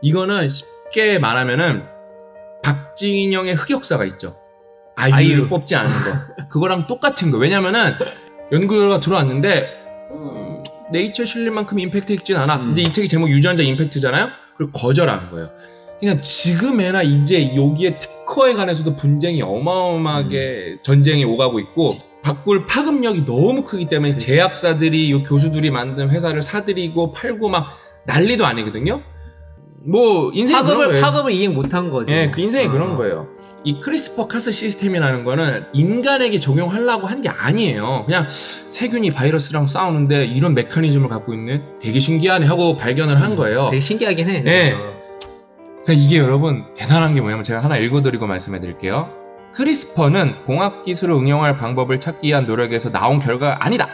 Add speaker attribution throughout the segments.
Speaker 1: 이거는 쉽게 말하면은 박진영의 흑역사가 있죠. 아이유를 뽑지 않은 거. 그거랑 똑같은 거. 왜냐면은 연구 결과가 들어왔는데 네이처에 실릴 만큼 임팩트 있진 않아. 이제 이 책의 제목 유전자 임팩트잖아요. 그걸 거절한 거예요. 그러니까 지금에나 이제 여기에 특허에 관해서도 분쟁이 어마어마하게 전쟁이 오가고 있고 바꿀 파급력이 너무 크기 때문에 그치. 제약사들이 요 교수들이 만든 회사를 사들이고 팔고 막 난리도 아니거든요. 뭐 인생이 그런 거예요.
Speaker 2: 파급을 이행 못한 거지.
Speaker 1: 예, 그 인생이 그런 거예요. 이 크리스퍼 카스 시스템이라는 거는 인간에게 적용하려고 한 게 아니에요. 그냥 세균이 바이러스랑 싸우는데 이런 메커니즘을 갖고 있네. 되게 신기하네 하고 발견을 한 거예요.
Speaker 2: 되게 신기하긴 해.
Speaker 1: 예. 그러니까 이게 여러분 대단한 게 뭐냐면 제가 하나 읽어드리고 말씀해 드릴게요. 크리스퍼는 공학기술을 응용할 방법을 찾기 위한 노력에서 나온 결과가 아니다.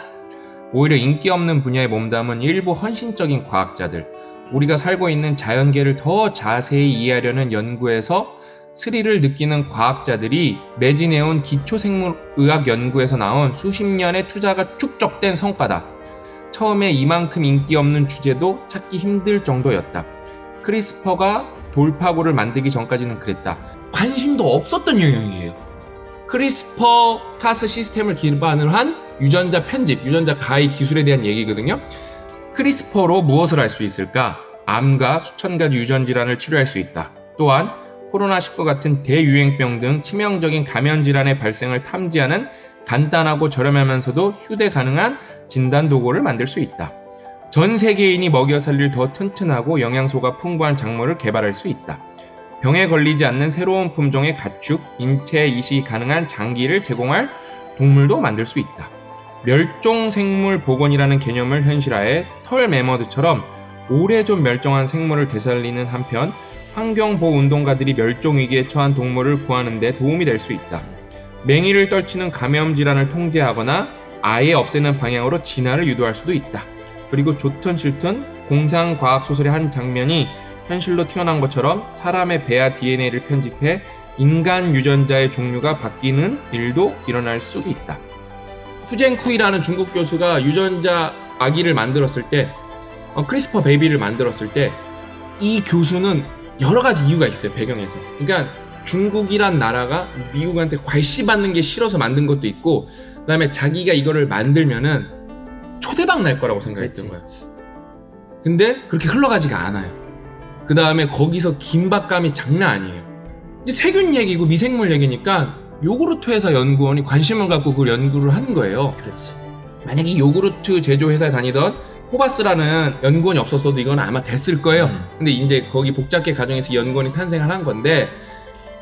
Speaker 1: 오히려 인기 없는 분야에 몸담은 일부 헌신적인 과학자들, 우리가 살고 있는 자연계를 더 자세히 이해하려는 연구에서 스릴을 느끼는 과학자들이 매진해온 기초생물의학 연구에서 나온 수십 년의 투자가 축적된 성과다. 처음에 이만큼 인기 없는 주제도 찾기 힘들 정도였다. 크리스퍼가 돌파구를 만들기 전까지는 그랬다. 관심도 없었던 영역이에요. 크리스퍼 카스 시스템을 기반으로 한 유전자 편집, 유전자 가위 기술에 대한 얘기거든요. 크리스퍼로 무엇을 할 수 있을까? 암과 수천 가지 유전질환을 치료할 수 있다. 또한 코로나19 같은 대유행병 등 치명적인 감염질환의 발생을 탐지하는 간단하고 저렴하면서도 휴대 가능한 진단 도구를 만들 수 있다. 전 세계인이 먹여 살릴 더 튼튼하고 영양소가 풍부한 작물을 개발할 수 있다. 병에 걸리지 않는 새로운 품종의 가축, 인체 이식이 가능한 장기를 제공할 동물도 만들 수 있다. 멸종생물 복원이라는 개념을 현실화해 털 매머드처럼 오래전 멸종한 생물을 되살리는 한편 환경보호운동가들이 멸종위기에 처한 동물을 구하는 데 도움이 될 수 있다. 맹위를 떨치는 감염질환을 통제하거나 아예 없애는 방향으로 진화를 유도할 수도 있다. 그리고 좋든 싫든 공상과학소설의 한 장면이 현실로 튀어나온 것처럼 사람의 배아 DNA를 편집해 인간 유전자의 종류가 바뀌는 일도 일어날 수도 있다. 후젠쿠이라는 중국 교수가 유전자 아기를 만들었을 때 크리스퍼 베이비를 만들었을 때 이 교수는 여러 가지 이유가 있어요. 배경에서. 그러니까 중국이란 나라가 미국한테 괄시받는 게 싫어서 만든 것도 있고 그 다음에 자기가 이거를 만들면은 초대박 날 거라고 생각했던 거예요. 근데 그렇게 흘러가지가 않아요. 그 다음에 거기서 긴박감이 장난 아니에요. 이제 세균 얘기고 미생물 얘기니까 요구르트 회사 연구원이 관심을 갖고 그걸 연구를 한 거예요.
Speaker 2: 그렇지.
Speaker 1: 만약에 이 요구르트 제조 회사에 다니던 호바스라는 연구원이 없었어도 이건 아마 됐을 거예요. 근데 이제 거기 복잡계 과정에서 연구원이 탄생을 한 건데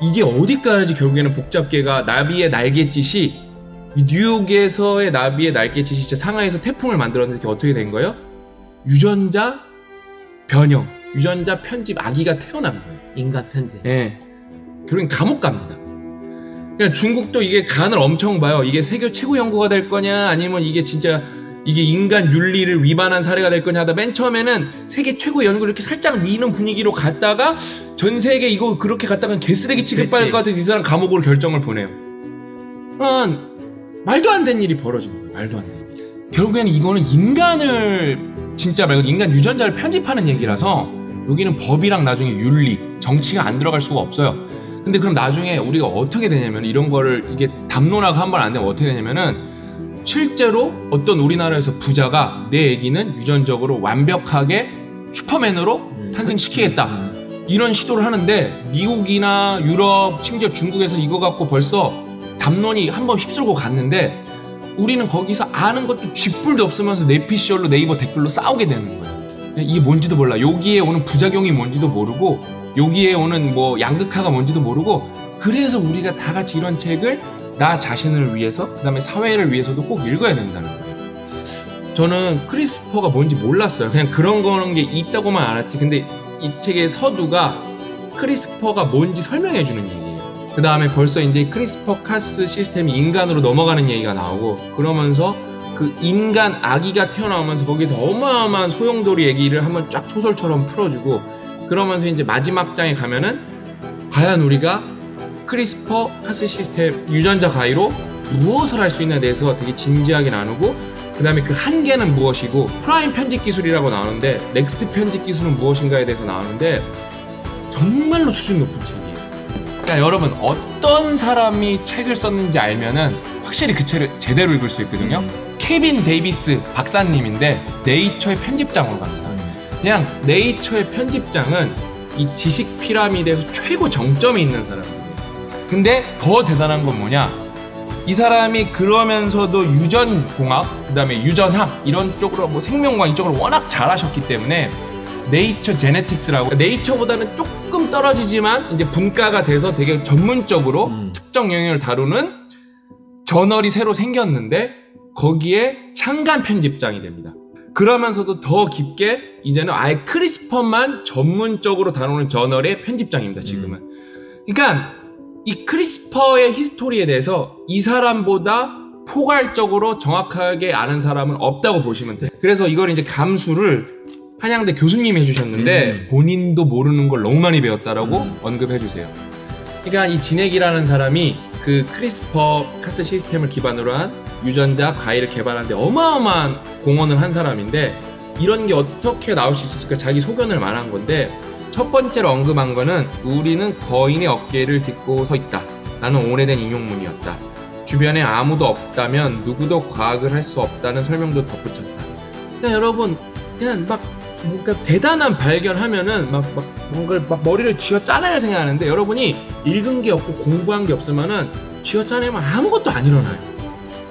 Speaker 1: 이게 어디까지 결국에는 복잡계가 나비의 날갯짓이 뉴욕에서의 나비의 날갯짓이 진짜 상하이에서 태풍을 만들었는데 어떻게 된 거예요? 유전자 변형, 유전자 편집 아기가 태어난 거예요.
Speaker 2: 인간 편집.
Speaker 1: 예. 결국엔 감옥 갑니다. 그러니까 중국도 이게 간을 엄청 봐요. 이게 세계 최고 연구가 될 거냐 아니면 이게 진짜 이게 인간 윤리를 위반한 사례가 될 거냐 하다 맨 처음에는 세계 최고 연구를 이렇게 살짝 미는 분위기로 갔다가 전 세계 이거 그렇게 갔다가 개쓰레기 취급받을 것 같아서 이 사람 감옥으로 결정을 보내요. 말도 안 되는 일이 벌어진 거예요. 말도 안 되는 일. 결국에는 이거는 인간을 진짜 말고 인간 유전자를 편집하는 얘기라서 여기는 법이랑 나중에 윤리, 정치가 안 들어갈 수가 없어요. 근데 그럼 나중에 우리가 어떻게 되냐면 이런 거를 이게 담론화가 한 번 안 되면 어떻게 되냐면은 실제로 어떤 우리나라에서 부자가 내 애기는 유전적으로 완벽하게 슈퍼맨으로 탄생시키겠다 이런 시도를 하는데 미국이나 유럽 심지어 중국에서 이거 갖고 벌써 담론이 한번 휩쓸고 갔는데 우리는 거기서 아는 것도 쥐뿔도 없으면서 내피셜로 네이버 댓글로 싸우게 되는 거예요. 이게 뭔지도 몰라. 여기에 오는 부작용이 뭔지도 모르고 여기에 오는 뭐 양극화가 뭔지도 모르고 그래서 우리가 다 같이 이런 책을 나 자신을 위해서 그 다음에 사회를 위해서도 꼭 읽어야 된다는 거예요. 저는 크리스퍼가 뭔지 몰랐어요. 그냥 그런 게 있다고만 알았지. 근데 이 책의 서두가 크리스퍼가 뭔지 설명해 주는 얘기예요. 그 다음에 벌써 이제 크리스퍼 카스 시스템이 인간으로 넘어가는 얘기가 나오고 그러면서 그 인간 아기가 태어나오면서 거기서 어마어마한 소용돌이 얘기를 한번 쫙 소설처럼 풀어주고 그러면서 이제 마지막 장에 가면은 과연 우리가 크리스퍼 카스 시스템 유전자 가위로 무엇을 할 수 있냐에 대해서 되게 진지하게 나누고 그 그 다음에 그 한계는 무엇이고 프라임 편집 기술이라고 나오는데 넥스트 편집 기술은 무엇인가에 대해서 나오는데 정말로 수준 높은 책이에요. 그러니까 여러분 어떤 사람이 책을 썼는지 알면은 확실히 그 책을 제대로 읽을 수 있거든요. 케빈 데이비스 박사님인데 네이처의 편집장으로 갑니다. 그냥 네이처의 편집장은 이 지식 피라미드에서 최고 정점에 있는 사람이에요. 근데 더 대단한 건 뭐냐, 이 사람이 그러면서도 유전공학, 그 다음에 유전학 이런 쪽으로 뭐 생명과학 이쪽으로 워낙 잘하셨기 때문에 네이처 제네틱스라고, 네이처보다는 조금 떨어지지만 이제 분과가 돼서 되게 전문적으로 특정 영역을 다루는 저널이 새로 생겼는데 거기에 창간 편집장이 됩니다. 그러면서도 더 깊게 이제는 아예 크리스퍼만 전문적으로 다루는 저널의 편집장입니다, 지금은. 그러니까 이 크리스퍼의 히스토리에 대해서 이 사람보다 포괄적으로 정확하게 아는 사람은 없다고 보시면 돼요. 그래서 이걸 이제 감수를 한양대 교수님이 해주셨는데 본인도 모르는 걸 너무 많이 배웠다라고 언급해주세요. 그러니까 이 진액이라는 사람이 그 크리스퍼 카스 시스템을 기반으로 한 유전자 과일을 개발하는데 어마어마한 공헌을 한 사람인데 이런 게 어떻게 나올 수 있었을까 자기 소견을 말한 건데, 첫 번째로 언급한 거는 우리는 거인의 어깨를 딛고 서 있다 라는 오래된 인용문이었다. 주변에 아무도 없다면 누구도 과학을 할 수 없다는 설명도 덧붙였다. 그러니까 여러분 그냥 막 뭔가 대단한 발견하면은 뭔가 머리를 쥐어 짜내려 생각하는데, 여러분이 읽은 게 없고 공부한 게 없으면은 쥐어 짜내면 아무것도 안 일어나요.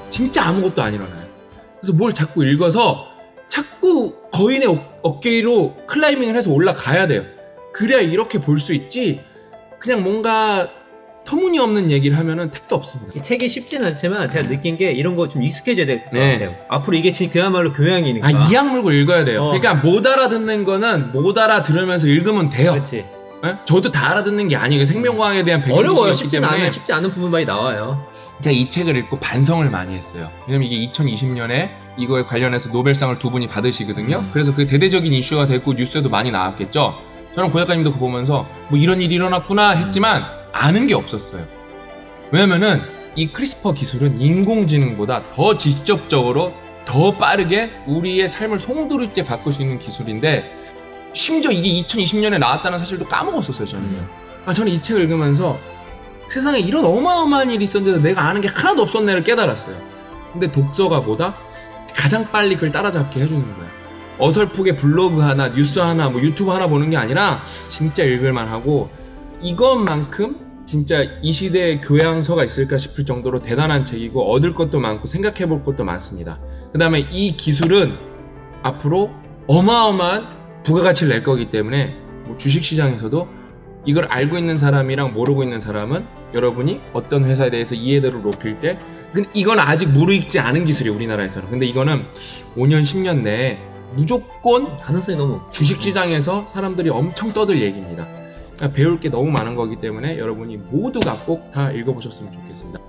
Speaker 1: 진짜 아무것도 안 일어나요. 그래서 뭘 자꾸 읽어서 자꾸 거인의 어깨 위로 클라이밍을 해서 올라가야 돼요. 그래야 이렇게 볼 수 있지, 그냥 뭔가 터무니없는 얘기를 하면은 택도 없습니다.
Speaker 2: 이 책이 쉽진 않지만 제가 느낀 게 이런 거 좀 익숙해져야 될 것 같아요. 앞으로 이게 진짜 그야말로 교양이니까.
Speaker 1: 이악 물고 읽어야 돼요. 그러니까 못 알아듣는 거는 못 알아들으면서 읽으면 돼요.
Speaker 2: 그렇지.
Speaker 1: 네? 저도 다 알아듣는 게 아니에요. 생명과학에 대한 배경
Speaker 2: 어려워요.
Speaker 1: 지식이 없기 때문에
Speaker 2: 쉽지 않은 부분 많이 나와요.
Speaker 1: 제가 이 책을 읽고 반성을 많이 했어요. 왜냐면 이게 2020년에 이거에 관련해서 노벨상을 두 분이 받으시거든요. 그래서 그 대대적인 이슈가 됐고 뉴스에도 많이 나왔겠죠. 저는 고 작가님도 그거 보면서 뭐 이런 일이 일어났구나 했지만 아는 게 없었어요. 왜냐면은 이 크리스퍼 기술은 인공지능보다 더 직접적으로 더 빠르게 우리의 삶을 송두리째 바꿀 수 있는 기술인데, 심지어 이게 2020년에 나왔다는 사실도 까먹었었어요, 저는. 저는 이 책을 읽으면서 세상에 이런 어마어마한 일이 있었는데 내가 아는 게 하나도 없었네를 깨달았어요. 근데 독서가 뭐다? 가장 빨리 그걸 따라잡게 해주는 거예요. 어설프게 블로그 하나, 뉴스 하나, 뭐 유튜브 하나 보는 게 아니라 진짜 읽을만 하고, 이것만큼 진짜 이 시대에 교양서가 있을까 싶을 정도로 대단한 책이고 얻을 것도 많고 생각해 볼 것도 많습니다. 그 다음에 이 기술은 앞으로 어마어마한 부가가치를 낼 거기 때문에 뭐 주식시장에서도 이걸 알고 있는 사람이랑 모르고 있는 사람은 여러분이 어떤 회사에 대해서 이해도를 높일 때, 이건 아직 무르익지 않은 기술이에요, 우리나라에서는. 근데 이거는 5년 10년 내에 무조건
Speaker 2: 가능성이 너무
Speaker 1: 주식시장에서 사람들이 엄청 떠들 얘기입니다. 배울 게 너무 많은 거기 때문에 여러분이 모두가 꼭 다 읽어보셨으면 좋겠습니다.